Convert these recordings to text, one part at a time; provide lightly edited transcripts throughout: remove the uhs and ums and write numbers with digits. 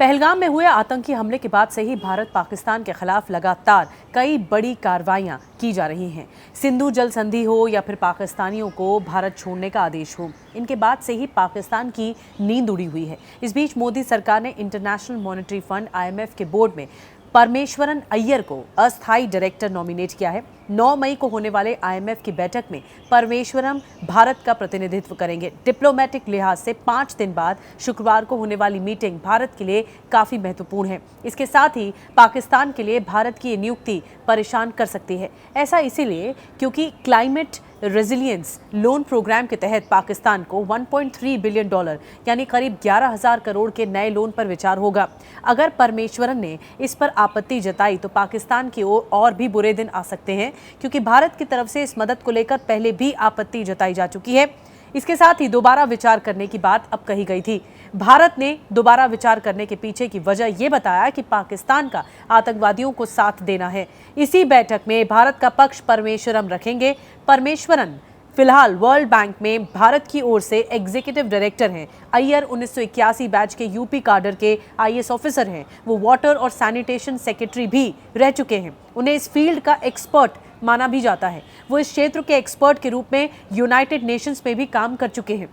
पहलगाम में हुए आतंकी हमले के बाद से ही भारत पाकिस्तान के खिलाफ लगातार कई बड़ी कार्रवाइयां की जा रही हैं। सिंधु जल संधि हो या फिर पाकिस्तानियों को भारत छोड़ने का आदेश हो, इनके बाद से ही पाकिस्तान की नींद उड़ी हुई है। इस बीच मोदी सरकार ने इंटरनेशनल मॉनेटरी फंड IMF के बोर्ड में परमेश्वरन अय्यर को अस्थायी डायरेक्टर नॉमिनेट किया है। 9 मई को होने वाले IMF की बैठक में परमेश्वरन भारत का प्रतिनिधित्व करेंगे। डिप्लोमेटिक लिहाज से 5 दिन बाद शुक्रवार को होने वाली मीटिंग भारत के लिए काफी महत्वपूर्ण है। इसके साथ ही पाकिस्तान के लिए भारत की ये नियुक्ति परेशान कर सकती है। ऐसा इसीलिए क्योंकि क्लाइमेट रेजिलियंस लोन प्रोग्राम के तहत पाकिस्तान को $1.3 बिलियन यानी करीब 11,000 करोड़ के नए लोन पर विचार होगा। अगर परमेश्वरन ने इस पर आपत्ति जताई तो पाकिस्तान की ओर और भी बुरे दिन आ सकते हैं, क्योंकि भारत की तरफ से इस मदद को लेकर पहले भी आपत्ति जताई जा चुकी है। इसके साथ ही दोबारा विचार करने की बात अब कही गई थी। भारत ने दोबारा विचार करने के पीछे की वजह यह बताया कि पाकिस्तान का आतंकवादियों को साथ देना है। इसी बैठक में भारत का पक्ष परमेश्वरन रखेंगे। परमेश्वरन फिलहाल वर्ल्ड बैंक में भारत की ओर से एग्जीक्यूटिव डायरेक्टर हैं। अय्यर 1981 बैच के यूपी काडर के IAS ऑफिसर हैं। वो वाटर और सैनिटेशन सेक्रेटरी भी रह चुके हैं। उन्हें इस फील्ड का एक्सपर्ट माना भी जाता है। वो इस क्षेत्र के एक्सपर्ट के रूप में यूनाइटेड नेशंस में भी काम कर चुके हैं।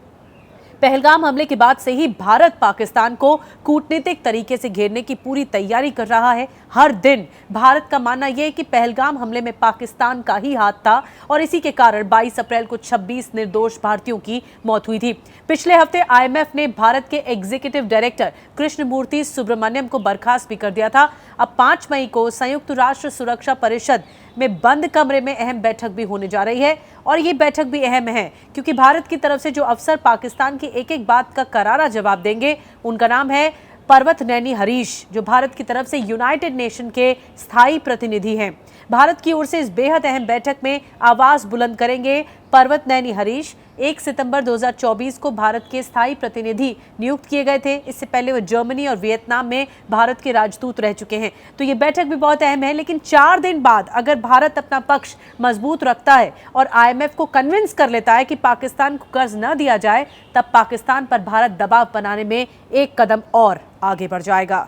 पहलगाम हमले के बाद से ही भारत पाकिस्तान को कूटनीतिक तरीके से घेरने की पूरी तैयारी कर रहा है। हर दिन भारत का मानना यह है कि पहलगाम हमले में पाकिस्तान का ही हाथ था और इसी के कारण 22 अप्रैल को 26 निर्दोष भारतीयों की मौत हुई थी। पिछले हफ्ते IMF ने भारत के एग्जीक्यूटिव डायरेक्टर कृष्णमूर्ति सुब्रमण्यम को बर्खास्त भी कर दिया था। अब 5 मई को संयुक्त राष्ट्र सुरक्षा परिषद में बंद कमरे में अहम बैठक भी होने जा रही है और ये बैठक भी अहम है क्योंकि भारत की तरफ से जो अफसर पाकिस्तान की एक एक बात का करारा जवाब देंगे, उनका नाम है पर्वत नैनी हरीश, जो भारत की तरफ से यूनाइटेड नेशन के स्थायी प्रतिनिधि हैं। भारत की ओर से इस बेहद अहम बैठक में आवाज बुलंद करेंगे पर्वत नैनी हरीश। 1 सितंबर 2024 को भारत के स्थायी प्रतिनिधि नियुक्त किए गए थे। इससे पहले वो जर्मनी और वियतनाम में भारत के राजदूत रह चुके हैं। तो ये बैठक भी बहुत अहम है। लेकिन 4 दिन बाद अगर भारत अपना पक्ष मजबूत रखता है और IMF को कन्विंस कर लेता है कि पाकिस्तान को कर्ज न दिया जाए, तब पाकिस्तान पर भारत दबाव बनाने में एक कदम और आगे बढ़ जाएगा।